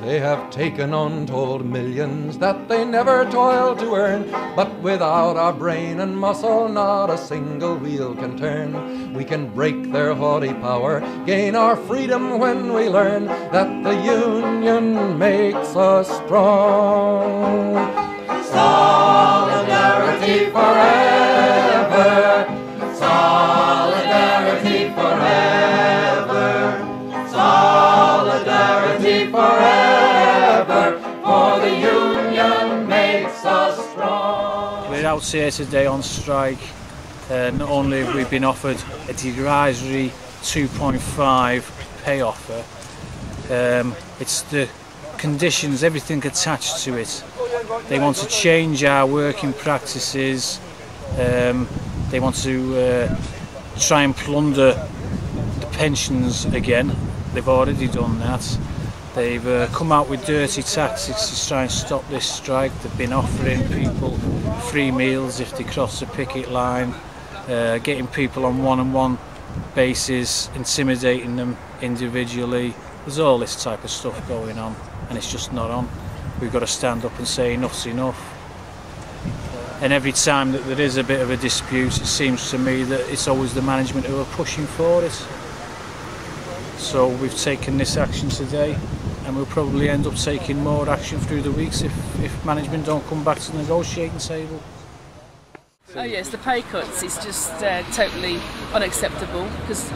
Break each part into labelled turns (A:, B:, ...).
A: They have taken untold millions that they never toiled to earn, but without our brain and muscle not a single wheel can turn. We can break their haughty power, gain our freedom when we learn that the union makes us strong. Solidarity forever, solidarity forever, solidarity forever, for the union makes us strong.
B: We're out here today on strike. Not only have we been offered a derisory 2.5 pay offer, it's the conditions, everything attached to it. They want to change our working practices. They want to try and plunder the pensions again. They've already done that. They've come out with dirty tactics to try and stop this strike. They've been offering people free meals if they cross the picket line, getting people on one-on-one basis, intimidating them individually. There's all this type of stuff going on, and it's just not on. We've got to stand up and say enough's enough. And every time that there is a bit of a dispute, it seems to me that it's always the management who are pushing for it. So we've taken this action today, and we'll probably end up taking more action through the weeks if management don't come back to the negotiating table.
C: Oh yes, the pay cuts is just totally unacceptable, because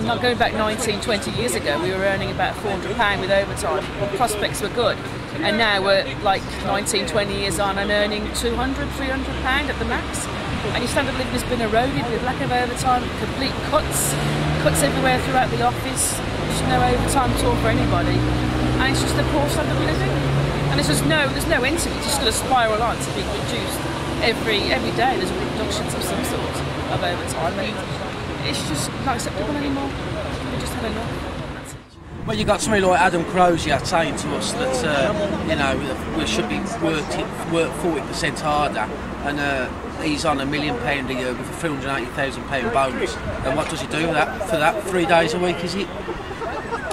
C: not going back 19, 20 years ago, we were earning about £400 with overtime. Prospects were good, and now we're like 19, 20 years on and earning £200, £300 at the max. And your standard of living has been eroded with lack of overtime, complete cuts everywhere throughout the office. There's no overtime at all for anybody, and it's just a poor standard of living. And there's no end to it. It's just going to spiral on to being reduced. Every day there's reductions of some sort of overtime, and it's just not acceptable anymore. We just had enough.
D: Well, you've got somebody like Adam Crozier saying to us that we should be work 40% harder, and he's on £1 million a year with a £380,000 bonus. And what does he do for that 3 days a week? Is it?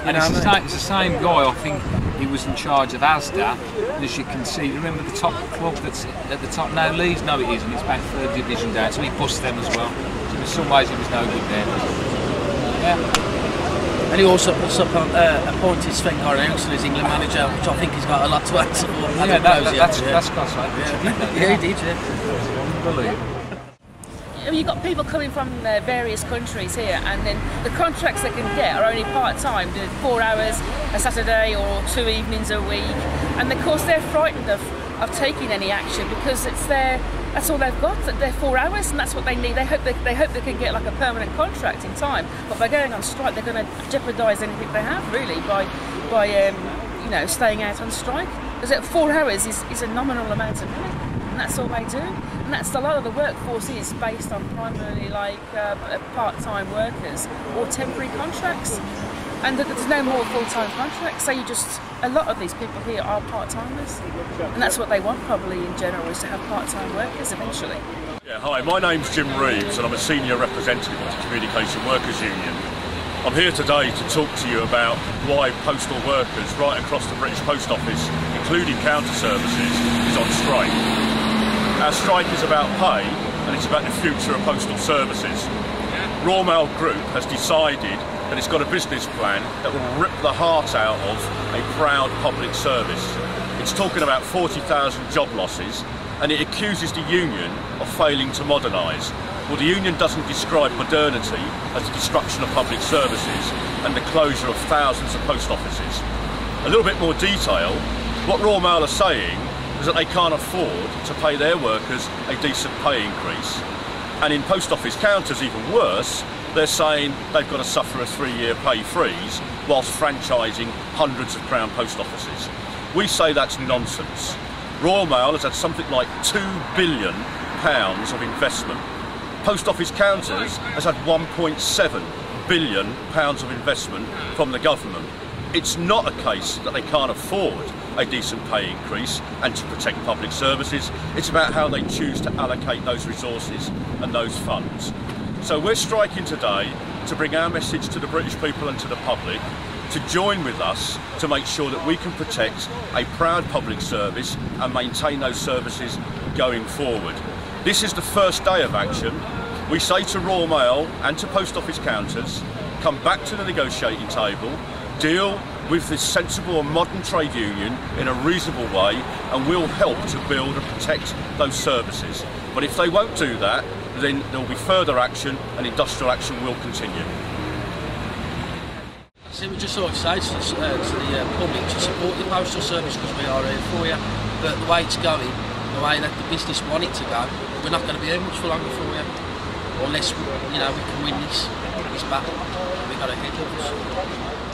E: It's the same guy. I think he was in charge of Asda, and as you can see, remember the top club that's at the top now? Leeds? No, it isn't. It's back 3rd division down, so he bust them as well. So in some ways, it was no good there. Yeah.
D: And he also appointed Sven Goran as England manager, which I think he's got a lot to answer for.
E: That's class, right?
D: Yeah, he did. Yeah.
E: Unbelievable.
C: You've got people coming from various countries here, and then the contracts they can get are only part-time, doing 4 hours a Saturday or 2 evenings a week, and of course they're frightened of taking any action because that's all they've got, they're 4 hours, and that's what they need. They hope they can get like a permanent contract in time, but by going on strike they're going to jeopardise anything they have really by staying out on strike, because 4 hours is a nominal amount of money, and that's all they do. And that's a lot of the workforce is based on primarily like part-time workers or temporary contracts, and there's no more full-time contracts. So a lot of these people here are part-timers, and that's what they want probably in general, is to have part-time workers eventually.
F: Yeah, hi, my name's Jim Reeves and I'm a senior representative of the Communication Workers Union. I'm here today to talk to you about why postal workers right across the British Post Office, including counter services, is on strike. Our strike is about pay, and it's about the future of postal services. Royal Mail Group has decided that it's got a business plan that will rip the heart out of a proud public service. It's talking about 40,000 job losses, and it accuses the union of failing to modernise. Well, the union doesn't describe modernity as the destruction of public services and the closure of thousands of post offices. A little bit more detail, what Royal Mail are saying is that they can't afford to pay their workers a decent pay increase. And in post office counters, even worse, they're saying they've got to suffer a 3-year pay freeze whilst franchising hundreds of Crown post offices. We say that's nonsense. Royal Mail has had something like £2 billion of investment. Post office counters has had £1.7 billion of investment from the government. It's not a case that they can't afford a decent pay increase and to protect public services. It's about how they choose to allocate those resources and those funds. So we're striking today to bring our message to the British people and to the public to join with us to make sure that we can protect a proud public service and maintain those services going forward. This is the first day of action. We say to Royal Mail and to post office counters, come back to the negotiating table, deal with this sensible and modern trade union in a reasonable way, and we'll help to build and protect those services. But if they won't do that, then there will be further action and industrial action will continue.
D: So we just sort of say to the public to support the postal service because we are here for you, but the way it's going, the way that the business want it to go, we're not going to be here much for longer for you, unless we can win this battle. We've got to head with us.